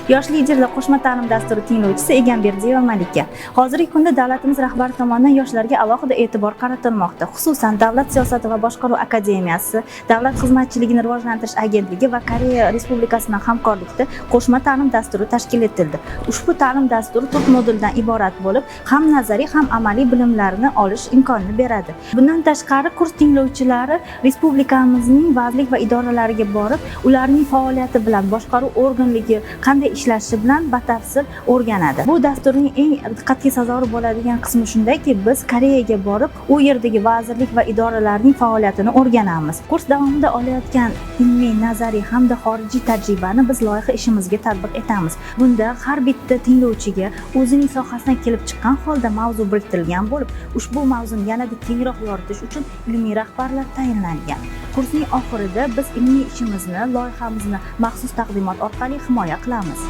Yosh liderlar qo'shma ta'lim dasturi tinglovchisi Egamberdiyeva Malika. Hozirgi kunda davlatimiz rahbari tomonidan yoshlarga alohida e'tibor qaratilmoqda. Xususan, Davlat siyosati va boshqaruv akademiyasi, Davlat xizmatchiligini rivojlantirish agentligi va Koreya Respublikasi bilan hamkorlikda qo'shma ta'lim dasturi tashkil etildi. Ushbu ta'lim dasturi 4 moduldan iborat bo'lib, ham nazariy, ham amaliy bilimlarni olish imkonini beradi. Bundan tashqari, kurs tinglovchilari respublikamizning vazirlik va idoralariga borib, ularning faoliyati bilan boshqaruv organligi qanday ishlashi bilan batafsil o'rganadi. Bu dasturning eng diqqatga sazovor bo'ladigan qismi shundaki, biz Koreyaga borib, u yerdagi vazirlik va idoralarning faoliyatini o'rganamiz. Kurs davomida olayotgan ilmiy, nazariy hamda xorijiy tajribani biz loyiha ishimizga tatbiq etamiz. Bunda har bitta tinglovchiga o'zining sohasidan kelib chiqqan holda mavzu biriktirilgan bo'lib, ushbu mavzuni yanada kengroq yoritish uchun ilmiy rahbarlar tayinlangan. Kursning oxirida biz ilmiy ishimizni, loyihamizni maxsus taqdimot orqali himoya qilamiz.